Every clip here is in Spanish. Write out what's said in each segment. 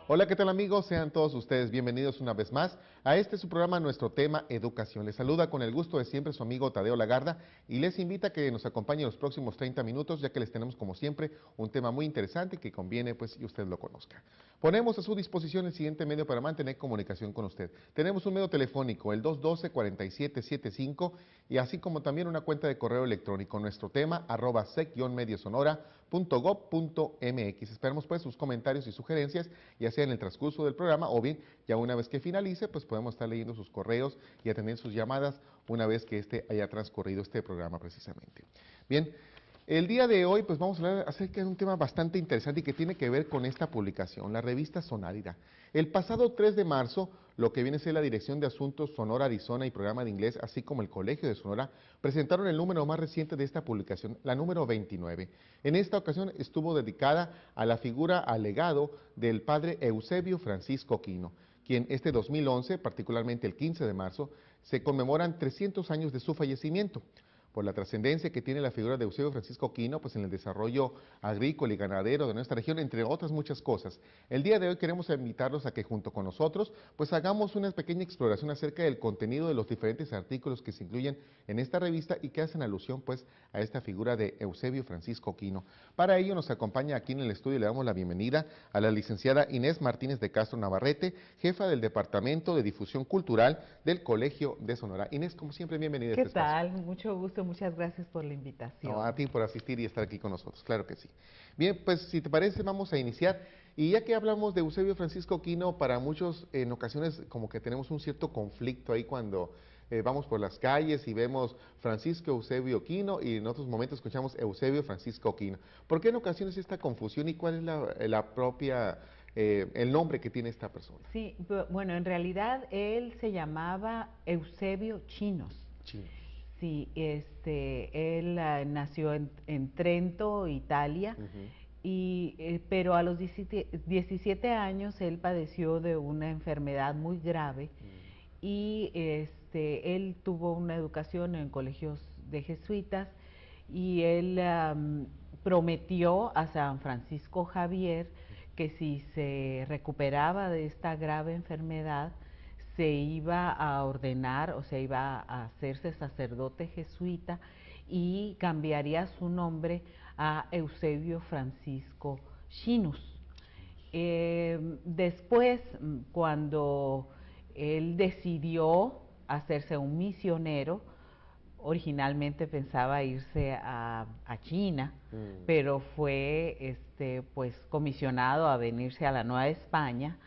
Hola, ¿qué tal amigos? Sean todos ustedes bienvenidos una vez más a este su programa, nuestro tema Educación. Les saluda con el gusto de siempre su amigo Tadeo Lagarda y les invita a que nos acompañe los próximos 30 minutos, ya que les tenemos como siempre un tema muy interesante que conviene pues que usted lo conozca. Ponemos a su disposición el siguiente medio para mantener comunicación con usted. Tenemos un medio telefónico, el 212-4775, y así como también una cuenta de correo electrónico, nuestro tema @sec-mediosonora.gov.mx. Esperamos pues sus comentarios y sugerencias, ya sea en el transcurso del programa o bien ya una vez que finalice, pues podemos estar leyendo sus correos y atender sus llamadas una vez que haya transcurrido este programa precisamente. Bien, el día de hoy pues vamos a hablar acerca de un tema bastante interesante y que tiene que ver con esta publicación, la revista Sonárida. El pasado 3 de marzo, lo que viene a ser la Dirección de Asuntos Sonora, Arizona y Programa de Inglés, así como el Colegio de Sonora, presentaron el número más reciente de esta publicación, la número 29. En esta ocasión estuvo dedicada a la figura, al legado del padre Eusebio Francisco Quino, quien este 2011, particularmente el 15 de marzo, se conmemoran 300 años de su fallecimiento. Por la trascendencia que tiene la figura de Eusebio Francisco Quino, pues en el desarrollo agrícola y ganadero de nuestra región, entre otras muchas cosas. El día de hoy queremos invitarlos a que junto con nosotros, pues hagamos una pequeña exploración acerca del contenido de los diferentes artículos que se incluyen en esta revista y que hacen alusión pues a esta figura de Eusebio Francisco Quino. Para ello nos acompaña aquí en el estudio y le damos la bienvenida a la licenciada Inés Martínez de Castro Navarrete, jefa del Departamento de Difusión Cultural del Colegio de Sonora. Inés, como siempre, bienvenida a ¿Qué este espacio. tal? Mucho gusto, muchas gracias por la No, a invitación. ti por asistir y estar aquí con nosotros, claro que sí. Bien, pues si te parece vamos a iniciar. Y ya que hablamos de Eusebio Francisco Quino, para muchos en ocasiones como que tenemos un cierto conflicto ahí cuando vamos por las calles y vemos Francisco Eusebio Quino y en otros momentos escuchamos Eusebio Francisco Quino. ¿Por qué en ocasiones esta confusión y cuál es la propia, el nombre que tiene esta persona? Sí, bueno, en realidad él se llamaba Eusebio Chinos. Chinos. Sí, él nació en Trento, Italia, Ujú. pero a los 17 años él padeció de una enfermedad muy grave y él tuvo una educación en colegios de jesuitas y él prometió a San Francisco Javier que si se recuperaba de esta grave enfermedad se iba a ordenar o se iba a hacerse sacerdote jesuita y cambiaría su nombre a Eusebio Francisco Chinus. Después, cuando él decidió hacerse un misionero, originalmente pensaba irse a China, pero fue pues comisionado a venirse a la Nueva España,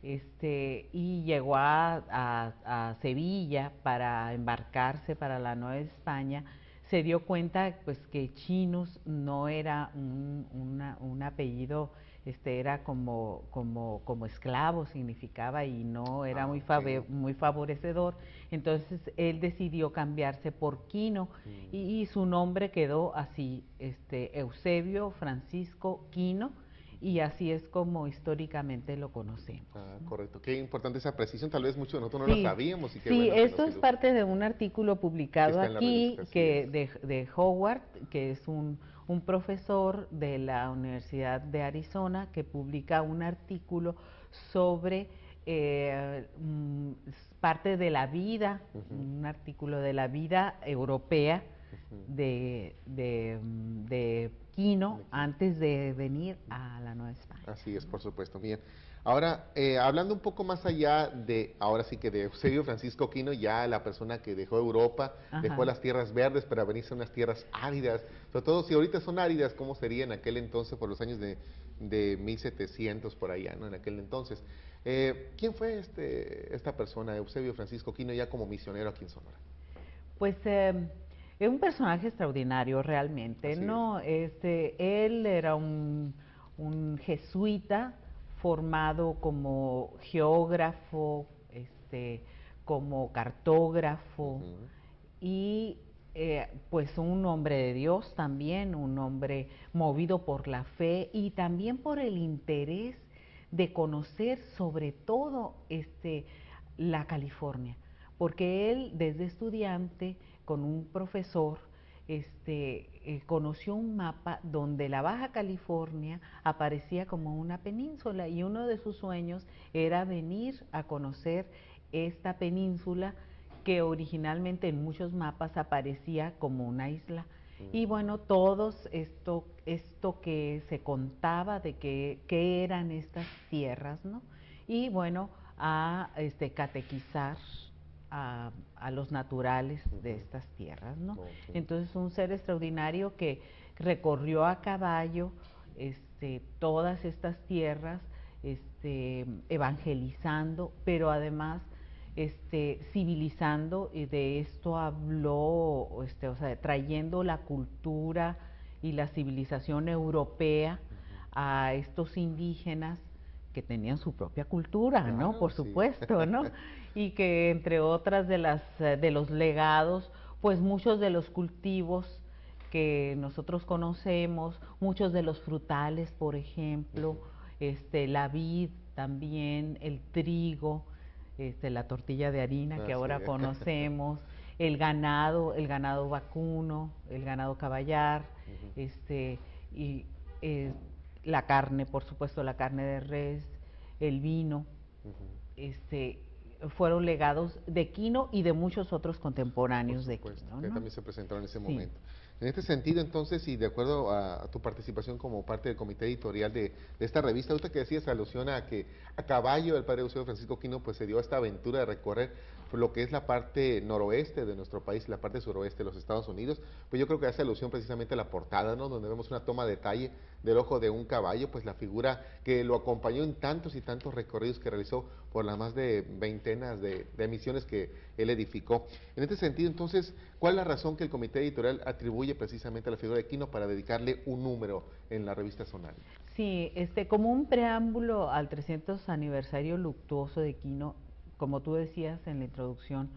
y llegó a Sevilla para embarcarse para la Nueva España. Se dio cuenta pues que Chinus no era un apellido, era como esclavo significaba y no era Ok. muy favorecedor. Entonces él decidió cambiarse por Quino y su nombre quedó así, Eusebio Francisco Quino, y así es como históricamente lo conocemos, Ah, ¿no? correcto. Qué importante esa precisión. Tal vez muchos de nosotros no la Sí, sabíamos y qué sí, bueno que esto nos es ilustra. parte de un artículo Que publicado está en la revista, aquí así es. de Howard, que es un profesor de la Universidad de Arizona, que publica un artículo sobre parte de la vida, Ujú, un artículo de la vida europea ujú. de Quino De Quino. antes de venir a la Nueva España, Así es, ¿no? por supuesto. Bien. Ahora, hablando un poco más allá de, ahora sí que de Eusebio Francisco Quino, ya la persona que dejó Europa, dejó Ajá. las tierras verdes para venirse a unas tierras áridas, sobre todo si ahorita son áridas, ¿cómo sería en aquel entonces, por los años de 1700 por allá, ¿no? En aquel entonces. ¿Quién fue esta persona, Eusebio Francisco Quino, ya como misionero aquí en Sonora? Pues es un personaje extraordinario realmente, Así es. ¿no? Él era un jesuita formado como geógrafo, como cartógrafo Ujú. y pues un hombre de Dios también, un hombre movido por la fe y también por el interés de conocer sobre todo la California, porque él desde estudiante con un profesor conoció un mapa donde la Baja California aparecía como una península y uno de sus sueños era venir a conocer esta península que originalmente en muchos mapas aparecía como una isla. Y bueno, todos esto que se contaba de qué eran estas tierras, ¿no? Y bueno, a catequizar a los naturales de estas tierras, ¿no? Okay. Entonces, un ser extraordinario que recorrió a caballo todas estas tierras, evangelizando, pero además civilizando, y de esto habló, o sea, trayendo la cultura y la civilización europea a estos indígenas que tenían su propia cultura, Claro, ¿no? Por sí. supuesto, ¿no? Y que entre otras de los legados, pues muchos de los cultivos que nosotros conocemos, muchos de los frutales, por ejemplo, la vid también, el trigo, la tortilla de harina que ahora conocemos, el ganado vacuno, el ganado caballar, y la carne, por supuesto, la carne de res, el vino, fueron legados de Quino y de muchos otros contemporáneos de Quino, ¿no? Que también se presentaron en ese Sí. momento. En este sentido, entonces, y de acuerdo a tu participación como parte del comité editorial de esta revista, usted que decías, alusiona a que a caballo el padre Eusebio Francisco Quino pues se dio esta aventura de recorrer lo que es la parte noroeste de nuestro país y la parte suroeste de los Estados Unidos, pues yo creo que hace alusión precisamente a la portada, ¿no? Donde vemos una toma de detalle del ojo de un caballo, pues la figura que lo acompañó en tantos y tantos recorridos que realizó por las más de veintenas de misiones que él edificó. En este sentido, entonces, ¿cuál es la razón que el comité editorial atribuye precisamente a la figura de Quino para dedicarle un número en la revista Sonario? Sí, como un preámbulo al 300 aniversario luctuoso de Quino, como tú decías en la introducción,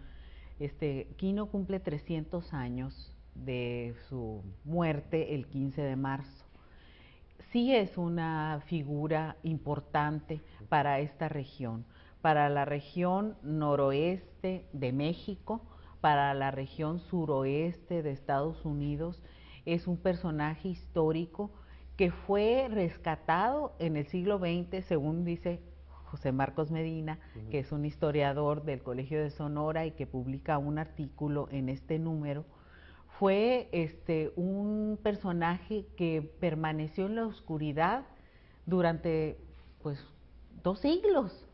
Quino cumple 300 años de su muerte el 15 de marzo. Sí es una figura importante para esta región, para la región noroeste de México, para la región suroeste de Estados Unidos. Es un personaje histórico que fue rescatado en el siglo XX, según dice José Marcos Medina, que es un historiador del Colegio de Sonora y que publica un artículo en este número. Fue un personaje que permaneció en la oscuridad durante pues 2 siglos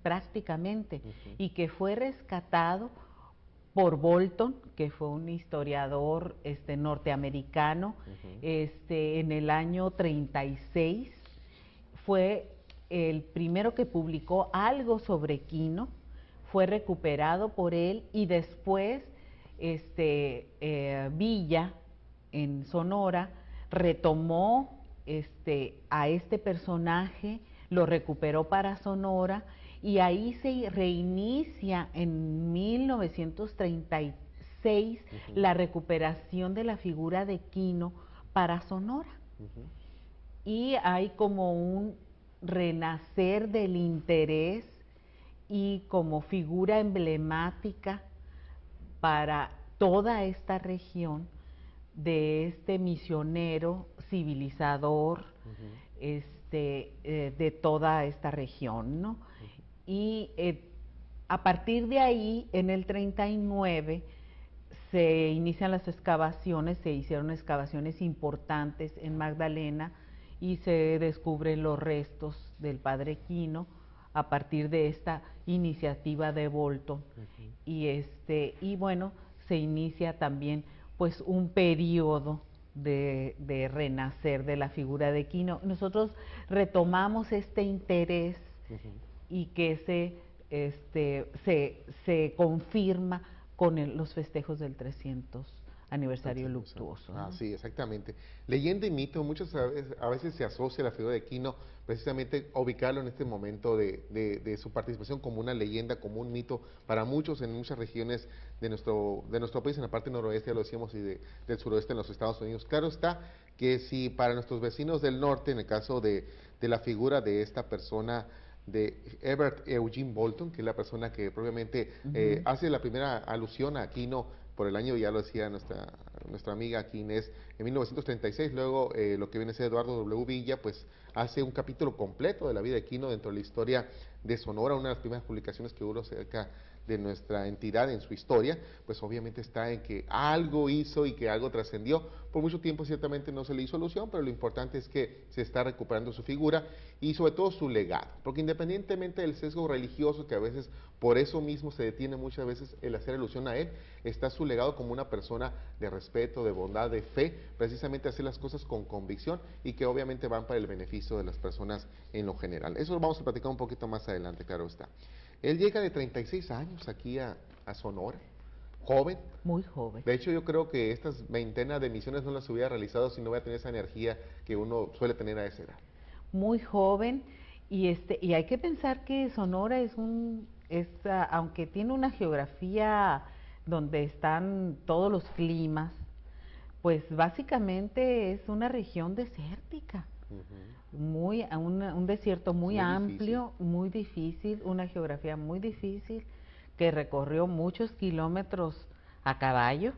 prácticamente, y que fue rescatado por Bolton, que fue un historiador norteamericano, en el año 36. Fue el primero que publicó algo sobre Quino, fue recuperado por él, y después Villa, en Sonora, retomó a este personaje, lo recuperó para Sonora, y ahí se reinicia en 1936 la recuperación de la figura de Quino para Sonora. Y hay como un renacer del interés y como figura emblemática para toda esta región de este misionero civilizador de toda esta región, ¿no? Y a partir de ahí, en el 39, se inician las excavaciones, se hicieron excavaciones importantes en Magdalena y se descubren los restos del padre Quino a partir de esta iniciativa de Bolton. Y bueno, se inicia también pues un periodo de renacer de la figura de Quino. Nosotros retomamos este interés y que se confirma con los festejos del 300 aniversario luctuoso, ¿no? Sí, exactamente. Leyenda y mito, muchas a veces se asocia la figura de Quino, precisamente a ubicarlo en este momento de su participación como una leyenda, como un mito para muchos en muchas regiones de nuestro país, en la parte noroeste, ya lo decíamos, y del suroeste en los Estados Unidos. Claro está que si para nuestros vecinos del norte, en el caso de la figura de esta persona, de Herbert Eugene Bolton, que es la persona que propiamente hace la primera alusión a Quino por el año, ya lo decía nuestra nuestra amiga aquí Inés, en 1936, luego lo que viene a ser Eduardo W. Villa, pues hace un capítulo completo de la vida de Quino dentro de la historia de Sonora, una de las primeras publicaciones que hubo acerca de nuestra entidad en su historia, pues obviamente está en que algo hizo y que algo trascendió. Por mucho tiempo ciertamente no se le hizo alusión, pero lo importante es que se está recuperando su figura y sobre todo su legado, porque independientemente del sesgo religioso que a veces por eso mismo se detiene muchas veces el hacer alusión a él, está su legado como una persona de respeto, de bondad, de fe, precisamente hacer las cosas con convicción y que obviamente van para el beneficio de las personas en lo general. Eso lo vamos a platicar un poquito más adelante, claro está. Él llega de 36 años aquí a Sonora, joven. Muy joven. De hecho, yo creo que estas veintenas de misiones no las hubiera realizado si no hubiera tenido esa energía que uno suele tener a esa edad. Muy joven, y hay que pensar que Sonora aunque tiene una geografía donde están todos los climas, pues básicamente es una región desértica. Un desierto muy amplio, difícil. Muy difícil, una geografía muy difícil, que recorrió muchos kilómetros a caballo.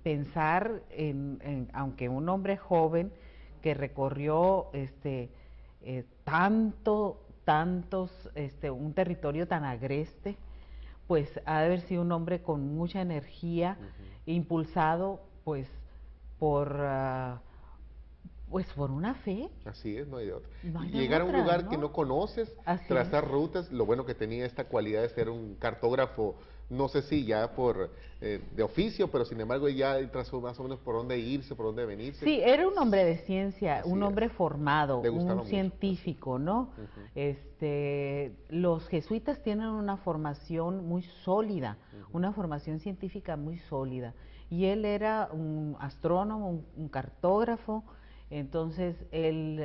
Pensar aunque un hombre joven que recorrió un territorio tan agreste, pues ha de haber sido un hombre con mucha energía, impulsado por por una fe. Así es, no hay de otra. No hay Llegar a un lugar, ¿no?, que no conoces, así trazar rutas, lo bueno que tenía esta cualidad de ser un cartógrafo, no sé si ya por de oficio, pero sin embargo ya trazó más o menos por dónde irse, por dónde venirse. Sí, era un hombre de ciencia, así un hombre es. formado, un mucho, científico, ¿no? Los jesuitas tienen una formación muy sólida, una formación científica muy sólida, y él era un astrónomo, un cartógrafo. Entonces él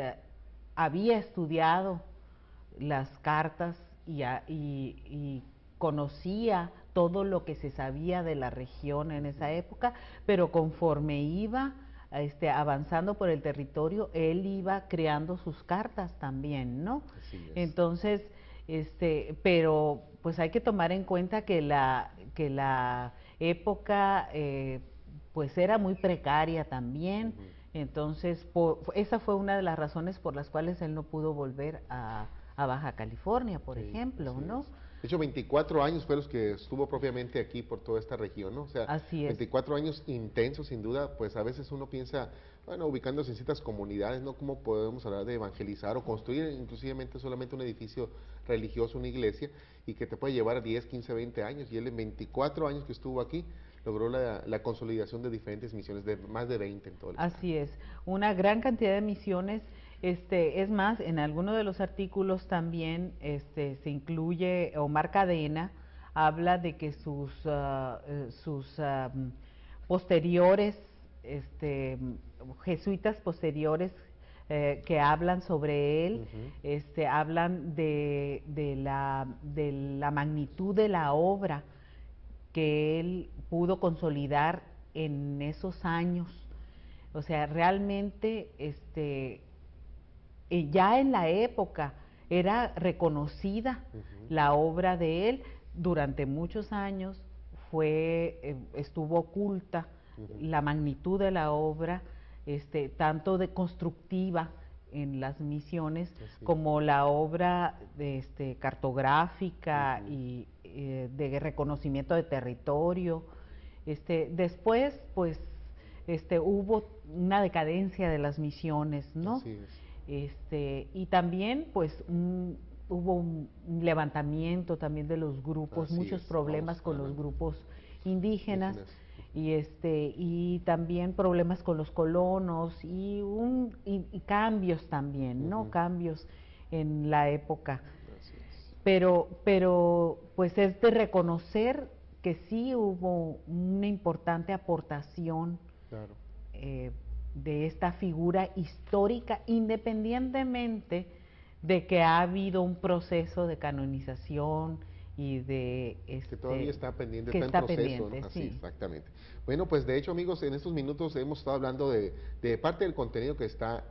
había estudiado las cartas y conocía todo lo que se sabía de la región en esa época, pero conforme iba avanzando por el territorio, él iba creando sus cartas también, ¿no? Así es. Entonces, pero pues hay que tomar en cuenta que la época pues era muy precaria también. Entonces, esa fue una de las razones por las cuales él no pudo volver a Baja California, por ejemplo, ¿no? De hecho, 24 años fue los que estuvo propiamente aquí por toda esta región, ¿no? O sea, así es. 24 años intensos, sin duda, pues a veces uno piensa, bueno, ubicándose en ciertas comunidades, ¿no? ¿Cómo podemos hablar de evangelizar o construir inclusivamente solamente un edificio religioso, una iglesia, y que te puede llevar 10, 15, 20 años? Y él en 24 años que estuvo aquí, logró la consolidación de diferentes misiones, de más de 20 en todo el estado. Así es, una gran cantidad de misiones. Es más, en alguno de los artículos también se incluye, Omar Cadena habla de que sus posteriores, jesuitas posteriores que hablan sobre él, hablan de la magnitud de la obra que él pudo consolidar en esos años. O sea, realmente ya en la época era reconocida la obra de él. Durante muchos años estuvo oculta la magnitud de la obra, tanto de constructiva en las misiones como la obra cartográfica y de reconocimiento de territorio. Después, pues, hubo una decadencia de las misiones, ¿no? Así es. Y también, pues, hubo un levantamiento también de los grupos, muchos problemas con los grupos indígenas. Y también problemas con los colonos y cambios también, ¿no? Cambios en la época. Pero pues es de reconocer que sí hubo una importante aportación de esta figura histórica, independientemente de que ha habido un proceso de canonización y de Que todavía está pendiente, que está en está proceso, ¿no? pendiente, Así, sí. exactamente. Bueno, pues de hecho, amigos, en estos minutos hemos estado hablando de parte del contenido que está,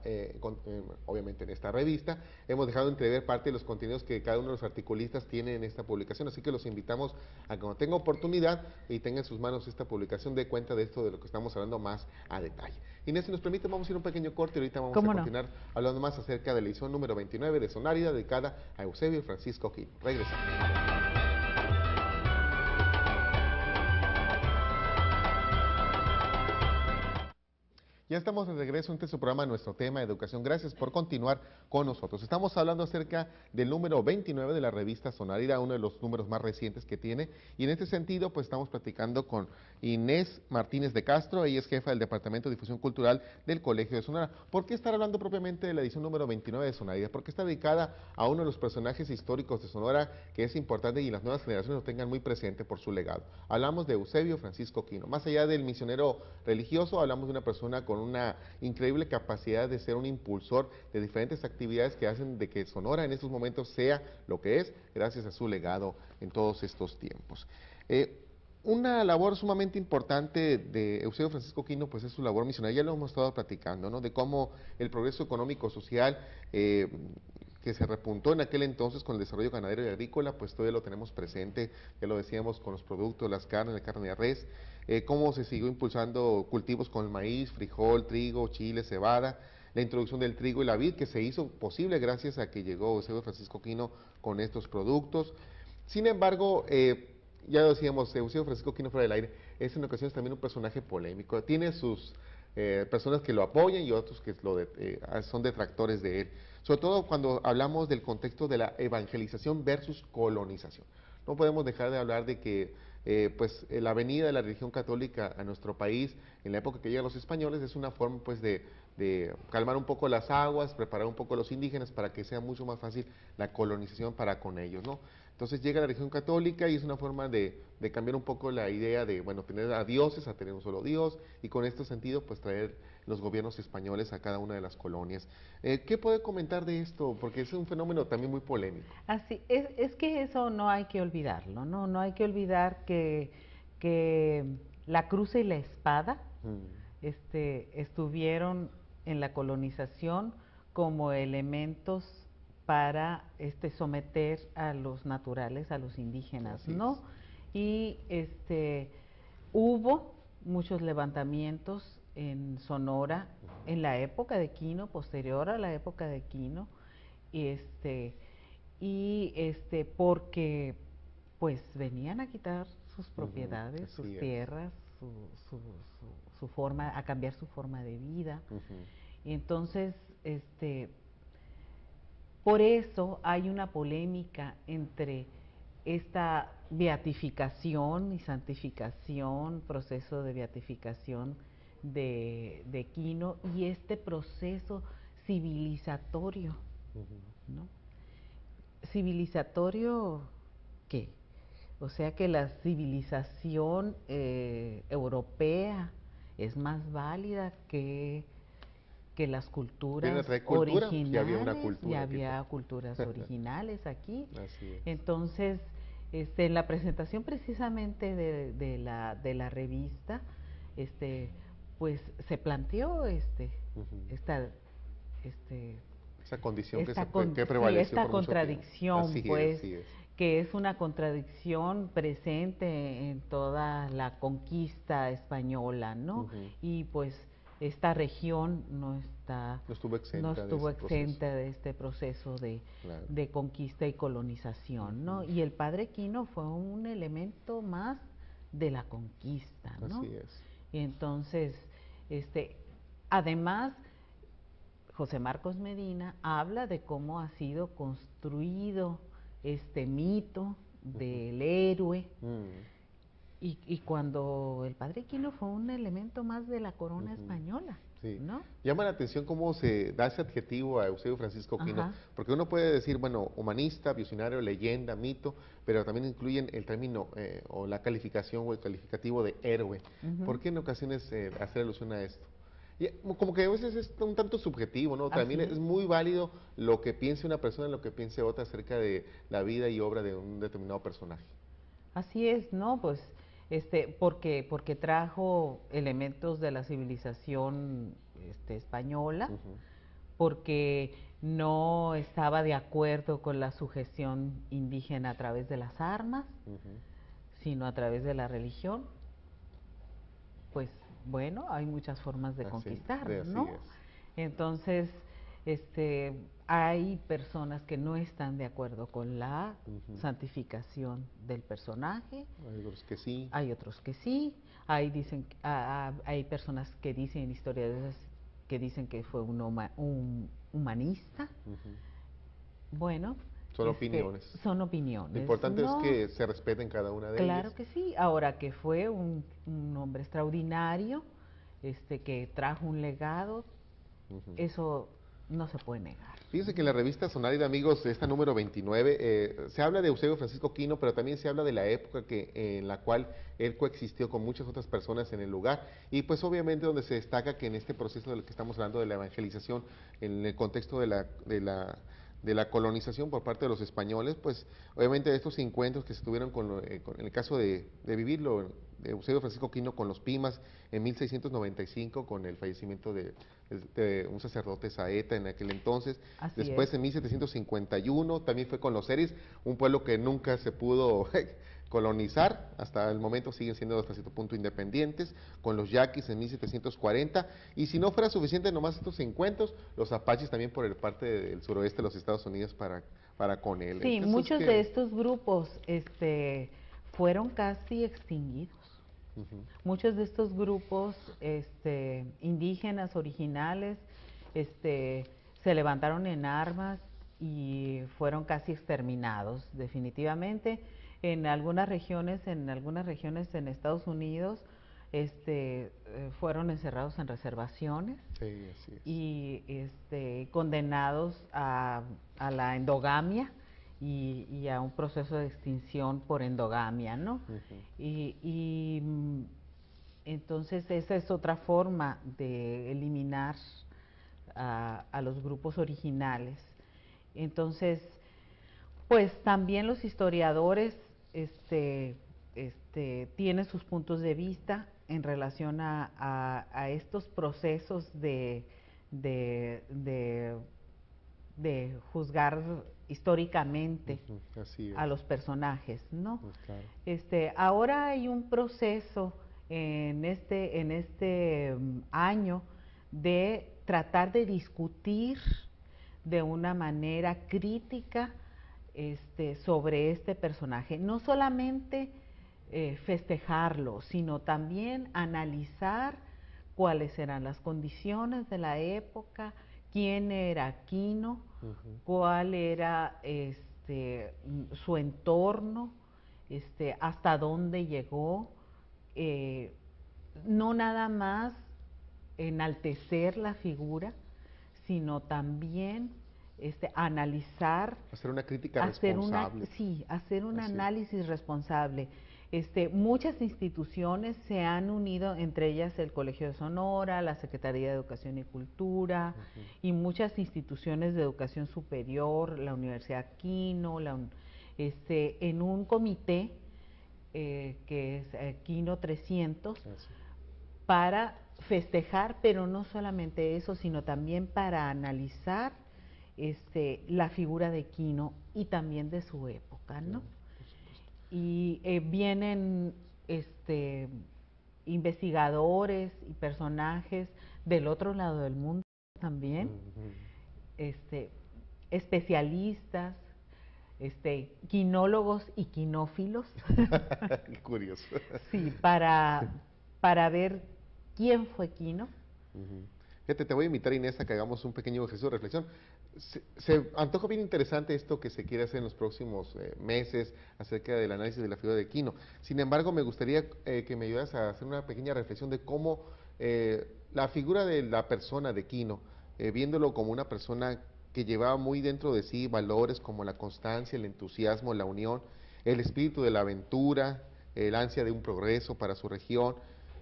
obviamente, en esta revista. Hemos dejado entrever parte de los contenidos que cada uno de los articulistas tiene en esta publicación, así que los invitamos a que cuando tenga oportunidad y tenga en sus manos esta publicación, dé cuenta de esto, de lo que estamos hablando más a detalle. Inés, si nos permite, vamos a ir un pequeño corte y ahorita vamos a ¿Cómo no? continuar hablando más acerca de la edición número 29 de Sonárida, dedicada a Eusebio Francisco Quino. Regresamos. Ya estamos de regreso en su programa, nuestro tema de educación. Gracias por continuar con nosotros. Estamos hablando acerca del número 29 de la revista Sonárida, uno de los números más recientes que tiene. Y en este sentido, pues estamos platicando con Inés Martínez de Castro. Ella es jefa del Departamento de Difusión Cultural del Colegio de Sonora. ¿Por qué estar hablando propiamente de la edición número 29 de Sonárida? Porque está dedicada a uno de los personajes históricos de Sonora que es importante y las nuevas generaciones lo tengan muy presente por su legado. Hablamos de Eusebio Francisco Quino. Más allá del misionero religioso, hablamos de una persona con una increíble capacidad de ser un impulsor de diferentes actividades que hacen de que Sonora en estos momentos sea lo que es, gracias a su legado en todos estos tiempos. Una labor sumamente importante de Eusebio Francisco Quino, pues es su labor misionaria, ya lo hemos estado platicando, ¿no? De cómo el progreso económico, social, que se repuntó en aquel entonces con el desarrollo ganadero y agrícola, pues todavía lo tenemos presente, ya lo decíamos con los productos, las carnes, la carne de res, cómo se siguió impulsando cultivos con el maíz, frijol, trigo, chile, cebada, la introducción del trigo y la vid, que se hizo posible gracias a que llegó Eusebio Francisco Quino con estos productos. Sin embargo, ya lo decíamos, Eusebio Francisco Quino fuera del aire, es en ocasiones también un personaje polémico, tiene sus personas que lo apoyan y otros que son detractores de él, sobre todo cuando hablamos del contexto de la evangelización versus colonización. No podemos dejar de hablar de que la venida de la religión católica a nuestro país en la época que llegan los españoles es una forma pues de calmar un poco las aguas, preparar un poco a los indígenas para que sea mucho más fácil la colonización para con ellos, ¿no? Entonces llega la religión católica y es una forma de cambiar un poco la idea de, bueno, tener a dioses, a tener un solo Dios, y con este sentido, pues traer los gobiernos españoles a cada una de las colonias. ¿Qué puede comentar de esto? Porque es un fenómeno también muy polémico. Así, es que eso no hay que olvidarlo, ¿no? No hay que olvidar que la cruz y la espada estuvieron en la colonización como elementos para someter a los naturales, a los indígenas, Así ¿no? es. Y hubo muchos levantamientos en Sonora en la época de Quino, posterior a la época de Quino, y porque pues venían a quitar sus propiedades, sus Así es. tierras, su forma, a cambiar su forma de vida. Ujú. Y entonces, por eso hay una polémica entre esta beatificación y santificación, proceso de beatificación de Quino y este proceso civilizatorio, ¿no? ¿Civilizatorio qué? O sea que la civilización europea es más válida que las ¿Viene a culturas traer cultura? Ya había una originales, ya cultura aquí. había culturas originales aquí. Así es. Entonces, en la presentación precisamente de la revista, pues se planteó esta, este, Esa condición que sí, prevaleció esta por mucho tiempo. contradicción, pues, Así es. que es una contradicción presente en toda la conquista española, ¿no? Ujú. Y pues esta región No estuvo no estuvo exenta de ese proceso. exenta de este proceso Claro. de conquista y colonización, ¿no? Y el padre Quino fue un elemento más de la conquista, ¿no? Así es. Y entonces, además, José Marcos Medina habla de cómo ha sido construido este mito del héroe y cuando el padre Quino fue un elemento más de la corona española, Sí. ¿no? Llama la atención cómo se da ese adjetivo a Eusebio Francisco Quino, Ajá. porque uno puede decir, bueno, humanista, visionario, leyenda, mito, pero también incluyen el término o la calificación o el calificativo de héroe. ¿Por qué en ocasiones hacer alusión a esto? Y como que a veces es un tanto subjetivo, ¿no? También Así es muy válido lo que piense una persona, lo que piense otra acerca de la vida y obra de un determinado personaje. Así es, ¿no? Pues, porque trajo elementos de la civilización, española, Ujú, porque no estaba de acuerdo con la sujeción indígena a través de las armas, ujú. sino a través de la religión. Pues bueno, hay muchas formas de conquistar, Así ¿no? es. Entonces, hay personas que no están de acuerdo con la Ujú. santificación del personaje, Hay otros que sí. hay otros que sí, hay personas que dicen, historiadores que dicen que fue un humanista. Ujú. Bueno, Son opiniones. son Lo opiniones, importante es ¿no? que se respeten cada una de ellas. Claro que sí. Ahora que fue un hombre extraordinario, que trajo un legado, Ujú. eso no se puede negar. Fíjense que en la revista Sonar de Amigos, esta número 29, se habla de Eusebio Francisco Quino, pero también se habla de la época en la cual él coexistió con muchas otras personas en el lugar. Y pues obviamente donde se destaca que en este proceso del que estamos hablando de la evangelización, en el contexto de la colonización por parte de los españoles, pues obviamente estos encuentros que se tuvieron en el caso de vivirlo, de Eusebio Francisco Quino con los Pimas en 1695, con el fallecimiento de un sacerdote saeta en aquel entonces. Así es. Después en 1751 también fue con los Seris, un pueblo que nunca se pudo colonizar, hasta el momento siguen siendo hasta cierto punto independientes, con los yaquis en 1740, y si no fuera suficiente nomás estos encuentros, los apaches también por el parte del suroeste de los Estados Unidos para con él. Sí, Entonces muchos de que... estos grupos, fueron casi extinguidos. Ujú, Muchos de estos grupos, indígenas originales, se levantaron en armas y fueron casi exterminados, definitivamente. En algunas regiones en Estados Unidos, fueron encerrados en reservaciones sí, así es. y, condenados a la endogamia y a un proceso de extinción por endogamia, ¿no? Ujú. Entonces esa es otra forma de eliminar a los grupos originales. Entonces, pues también los historiadores, tienen sus puntos de vista en relación a estos procesos de, de, de juzgar históricamente Ujú, así a es. los personajes, ¿no? Claro. Ahora hay un proceso en este año de tratar de discutir de una manera crítica, sobre este personaje. No solamente festejarlo, sino también analizar cuáles eran las condiciones de la época, quién era Quino, Ujú. cuál era su entorno, hasta dónde llegó, eh, no nada más enaltecer la figura, sino también analizar, Hacer una crítica responsable. hacer un Así es. análisis responsable. Muchas instituciones se han unido, entre ellas el Colegio de Sonora, la Secretaría de Educación y Cultura, Ujú. y muchas instituciones de educación superior, la Universidad Quino, en un comité, que es Quino 300, Así. para festejar, pero no solamente eso, sino también para analizar, la figura de Quino y también de su época, ¿no? Claro, por supuesto. Y vienen, este, investigadores y personajes del otro lado del mundo también, Ujú. este, especialistas, quinólogos y quinófilos, Qué curioso. sí, para ver quién fue Quino. Ujú. Fíjate, te voy a invitar, Inés, a que hagamos un pequeño ejercicio de reflexión. Se antoja bien interesante esto que se quiere hacer en los próximos meses acerca del análisis de la figura de Quino. Sin embargo, me gustaría que me ayudas a hacer una pequeña reflexión de cómo la figura de la persona de Quino, viéndolo como una persona que llevaba muy dentro de sí valores como la constancia, el entusiasmo, la unión, el espíritu de la aventura, el ansia de un progreso para su región,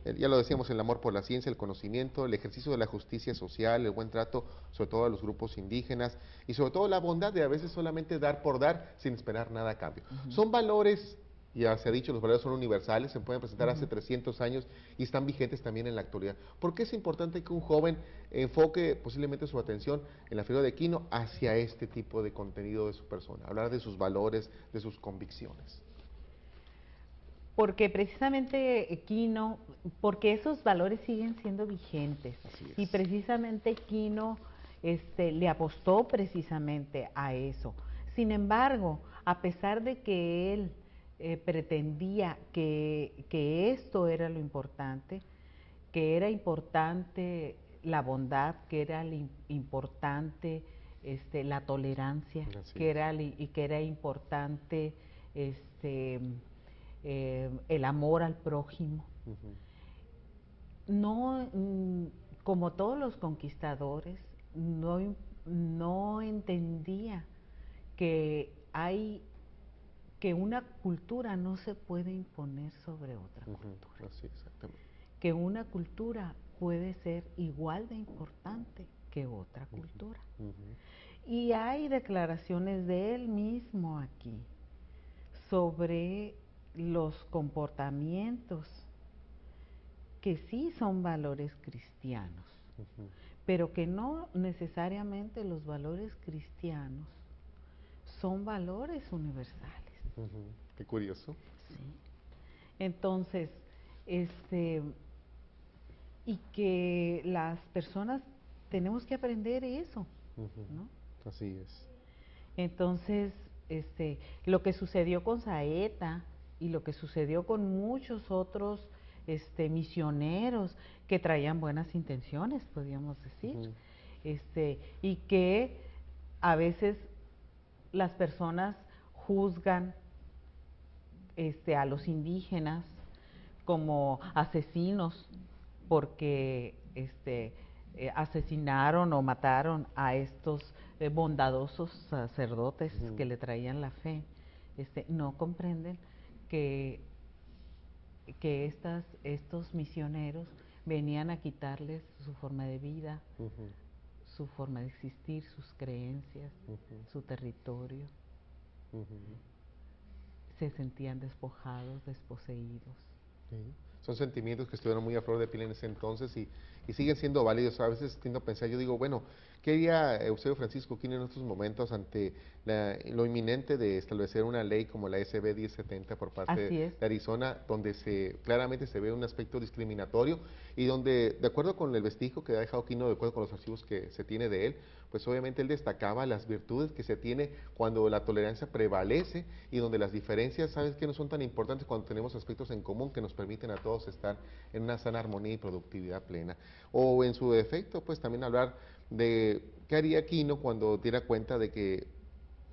ya lo decíamos, el amor por la ciencia, el conocimiento, el ejercicio de la justicia social, el buen trato, sobre todo a los grupos indígenas, y sobre todo la bondad de a veces solamente dar por dar sin esperar nada a cambio. Son valores, ya se ha dicho, los valores son universales, se pueden presentar hace 300 años y están vigentes también en la actualidad. ¿Por qué es importante que un joven enfoque posiblemente su atención en la figura de Quino hacia este tipo de contenido de su persona? Hablar de sus valores, de sus convicciones. Porque precisamente Quino, porque esos valores siguen siendo vigentes. Y precisamente Quino le apostó precisamente a eso. Sin embargo, a pesar de que él pretendía que esto era lo importante, que era importante la bondad, que era importante la tolerancia, y que era importante el amor al prójimo. No, como todos los conquistadores, no entendía que una cultura no se puede imponer sobre otra cultura. Así, exactamente. Que una cultura puede ser igual de importante que otra cultura. Y hay declaraciones de él mismo aquí sobre los comportamientos que sí son valores cristianos, pero que no necesariamente los valores cristianos son valores universales. Qué curioso. Sí. Entonces, y que las personas tenemos que aprender eso, ¿no? Así es. Entonces, lo que sucedió con Saeta y lo que sucedió con muchos otros misioneros que traían buenas intenciones, podríamos decir, y que a veces las personas juzgan a los indígenas como asesinos porque asesinaron o mataron a estos bondadosos sacerdotes que le traían la fe. No comprenden que estos misioneros venían a quitarles su forma de vida, su forma de existir, sus creencias, su territorio. Se sentían despojados, desposeídos. Sí. Son sentimientos que estuvieron muy a flor de piel en ese entonces y siguen siendo válidos. A veces tiendo a pensar, yo digo, bueno, ¿qué haría Eusebio Francisco Quino en estos momentos ante lo inminente de establecer una ley como la SB 1070 por parte de Arizona, donde claramente se ve un aspecto discriminatorio y donde, de acuerdo con el vestigio que ha dejado Quino, de acuerdo con los archivos que se tiene de él, pues obviamente él destacaba las virtudes que se tiene cuando la tolerancia prevalece y donde las diferencias, ¿sabes qué? No son tan importantes cuando tenemos aspectos en común que nos permiten a todos estar en una sana armonía y productividad plena. O en su defecto, pues también hablar de qué haría Quino cuando diera cuenta de que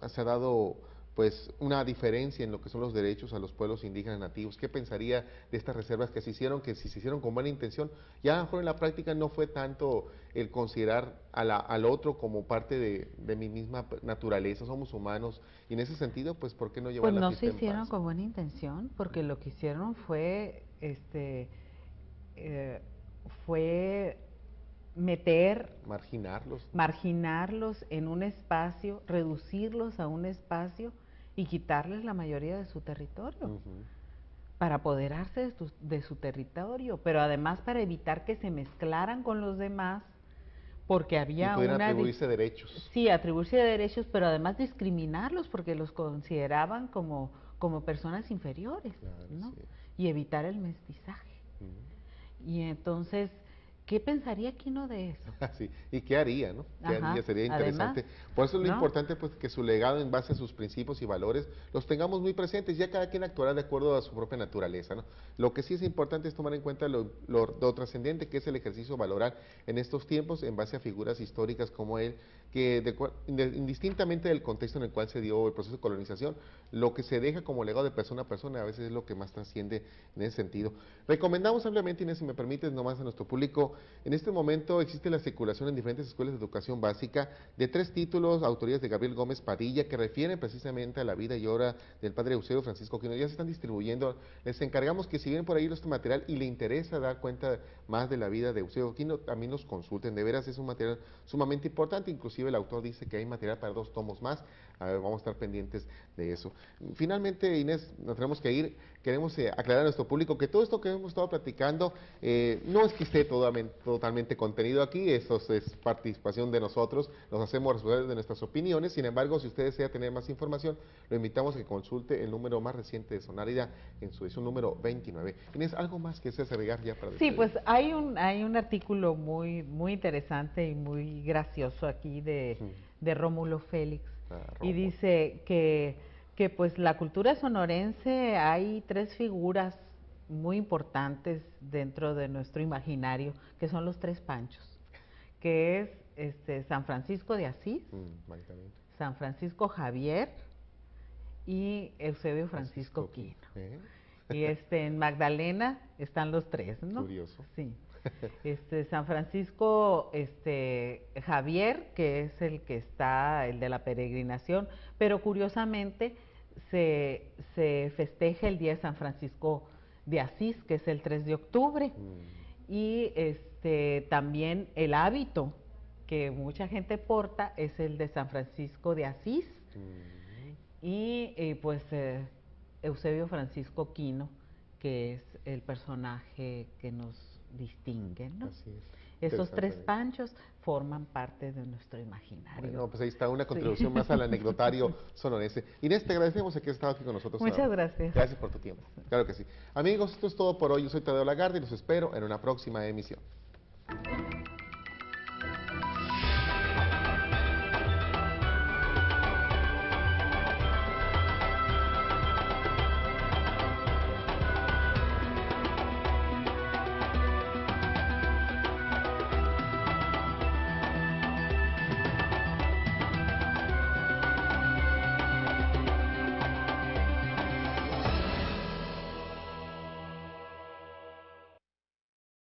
se ha dado pues una diferencia en lo que son los derechos a los pueblos indígenas nativos. ¿Qué pensaría de estas reservas que se hicieron, que si se hicieron con buena intención, ya a lo mejor en la práctica no fue tanto el considerar al otro como parte de mi misma naturaleza, somos humanos, y en ese sentido, pues, ¿por qué no llevar la fiesta en paz? Pues no se hicieron con buena intención, porque lo que hicieron fue, fue marginarlos en un espacio, reducirlos a un espacio y quitarles la mayoría de su territorio, para apoderarse de su territorio, pero además para evitar que se mezclaran con los demás, porque había atribuirse derechos. Sí, atribuirse derechos, pero además discriminarlos porque los consideraban como personas inferiores, claro, ¿no? Sí. Y evitar el mestizaje. Y entonces, ¿qué pensaría Quino de eso? Sí, y qué haría, ¿no? ¿Qué haría? Sería interesante. Por eso es lo importante, pues, que su legado en base a sus principios y valores los tengamos muy presentes, ya cada quien actuará de acuerdo a su propia naturaleza, ¿no? Lo que sí es importante es tomar en cuenta lo trascendente que es el ejercicio valoral en estos tiempos en base a figuras históricas como él, que indistintamente del contexto en el cual se dio el proceso de colonización, lo que se deja como legado de persona a persona a veces es lo que más trasciende en ese sentido. Recomendamos ampliamente, Inés, si me permites, nomás a nuestro público, en este momento existe la circulación en diferentes escuelas de educación básica de 3 títulos, autorías de Gabriel Gómez Padilla, que refieren precisamente a la vida y obra del padre Eusebio Francisco Quino. Ya se están distribuyendo, les encargamos que si vienen por ahí este material y le interesa dar cuenta más de la vida de Eusebio Quino, también los consulten, de veras es un material sumamente importante, inclusive el autor dice que hay material para 2 tomos más, vamos a estar pendientes de eso. Finalmente, Inés, nos tenemos que ir, queremos aclarar a nuestro público que todo esto que hemos estado platicando no es que esté totalmente contenido aquí, eso es participación de nosotros, nos hacemos responsables de nuestras opiniones, sin embargo, si usted desea tener más información, lo invitamos a que consulte el número más reciente de Sonárida en su edición número 29. Inés, ¿algo más que deseas agregar ya para Sí, despedir? pues hay un artículo muy interesante y muy gracioso aquí de Rómulo Félix, y dice que pues la cultura sonorense hay 3 figuras muy importantes dentro de nuestro imaginario, que son los 3 Panchos, que es San Francisco de Asís, San Francisco Javier y Eusebio Francisco Quino. Y en Magdalena están los 3, ¿no? Curioso. Sí. San Francisco Javier, que es el que está, el de la peregrinación, pero curiosamente se festeja el día de San Francisco de Asís, que es el 3 de octubre. Y también el hábito que mucha gente porta es el de San Francisco de Asís. Y pues Eusebio Francisco Quino, que es el personaje que nos distingue, ¿no? Así es. Esos 3 Panchos forman parte de nuestro imaginario. Bueno, pues ahí está una contribución más al anecdotario sonorense. Inés, te agradecemos que has estado aquí con nosotros. Muchas gracias. Gracias por tu tiempo. Claro que sí. Amigos, esto es todo por hoy. Yo soy Tadeo Lagarde y los espero en una próxima emisión.